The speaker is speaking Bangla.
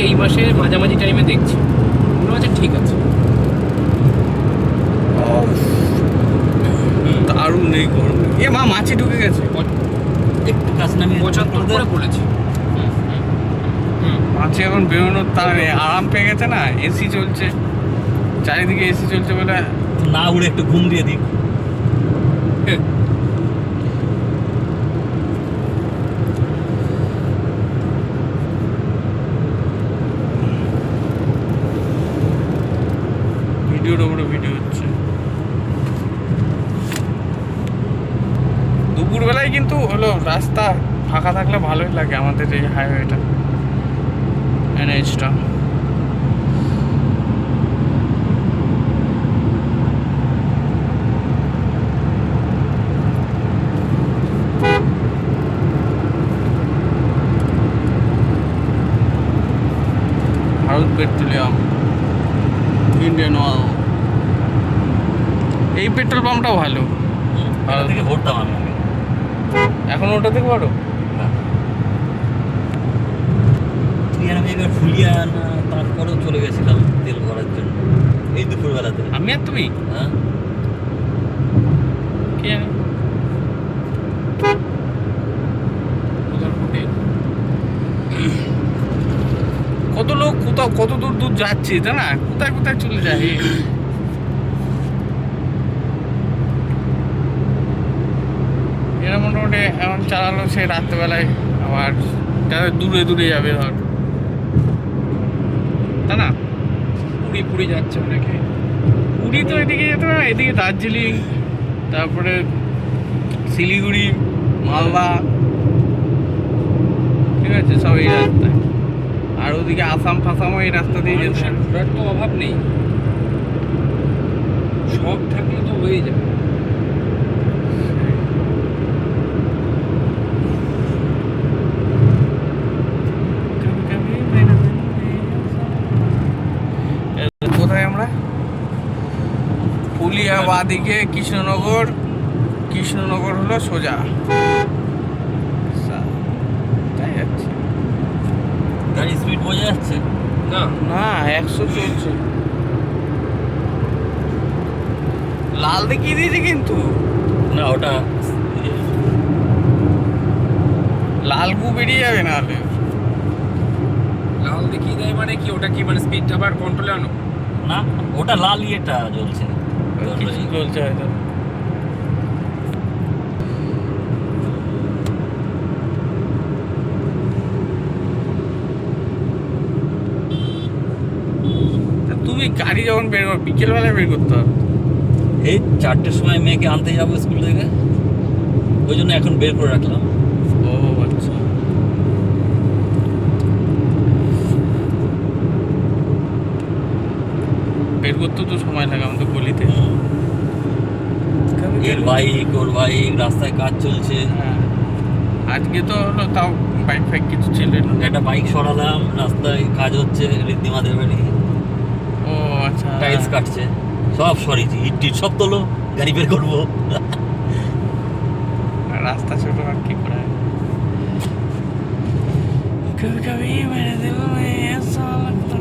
হচ্ছে এই মাসে মাঝামাঝি টাইমে দেখছি, মনে হচ্ছে ঠিক আছে। দারুণ এই গরম। এ মা, মাছি ঢুকে গেছে। একটু কাজ নামিয়ে 75 করে বলেছি। মাছি এখন বেরোনোর তার নেই, আরাম পেয়ে গেছে না, এসি চলছে চারিদিকে, এসি চলছে বলে। না উড়ে একটু ঘুম দিয়ে দিক। ভিডিওর উপরে ভিডিও হচ্ছে। দুপুরবেলায় কিন্তু হলো রাস্তা ফাঁকা থাকলে ভালোই লাগে আমাদের এই হাইওয়েটা, এনএইচটা। Bharat Petroleum, Indian Oil. এই পেট্রোল পাম্পটাও ভালো। ওটা থেকে ভরতাম আমি আগে। এখন ওটা থেকে বড়। তুই আর আমি একবার ফুলিয়া না তারপরেও চলে গেছিলাম তেল ভরার জন্য এই দুপুরবেলাতে। আমি আর তুমি? হ্যাঁ, কি জানি। কত লোক কোথাও কত দূর দূর যাচ্ছে, তাই না? কোথায় কোথায় চলে যায়। এরা মোটামুটি এখন চালালো সে রাত্রেবেলায়, আবার যাদের দূরে দূরে যাবে ধর, তাই না? পুরী পুরী যাচ্ছে অনেকে। পুরী তো এদিকে যেতে না, এদিকে দার্জিলিং, তারপরে শিলিগুড়ি, মালদা, ঠিক আছে, সব এই রাস্তায়। আর ওদিকে আসাম ফাসামও এই রাস্তা দিয়ে যেতে মানুষের হবে। ঘোরার তো অভাব নেই, সব থাকলে তো হয়ে যাবে। কোথায় আমরা? পুলিয়া বাদিকে কৃষ্ণনগর, কৃষ্ণনগর হলো সোজা। তাই যাচ্ছে গাড়ি স্পিড বোঝা যাচ্ছে না না, 100 চলছে। লাল দেখিয়ে দিয়েছে কিন্তু, না। ওটা লাল গু বেরিয়ে যাবে না হলে। লাল দেখিয়ে দেয় মানে কি? ওটা কি মানে স্পিডটা আবার কন্ট্রোলে আনো? না, ওটা লাল ইয়েটা জ্বলছে। কিছু চলছে হয়তো। তুমি গাড়ি যখন বের করো বিকেলবেলায় বের করতে হবে। এই 4টের সময় মেয়েকে আনতে যাবো স্কুল থেকে, ওই জন্য এখন বের করে রাখলাম। ও আচ্ছা। বের করতে তো সময় লাগে আমাদের গলিতে। এর বাইক, ওর বাইক, রাস্তায় কাজ চলছে। হ্যাঁ, আজকে তো হলো তাও বাইক ফাইক কিছু ছিল না। একটা বাইক সরালাম, রাস্তায় কাজ হচ্ছে ঋদ্ধিমাদের বাড়ি, ও আচ্ছা। টাইলস কাটছে, সব সরিয়েছি, ইট টিট সব তোলো, গাড়ি বের করবো। রাস্তা ছোট আর কি করে। कभी कभी मेरे दिल में ऐसा लगता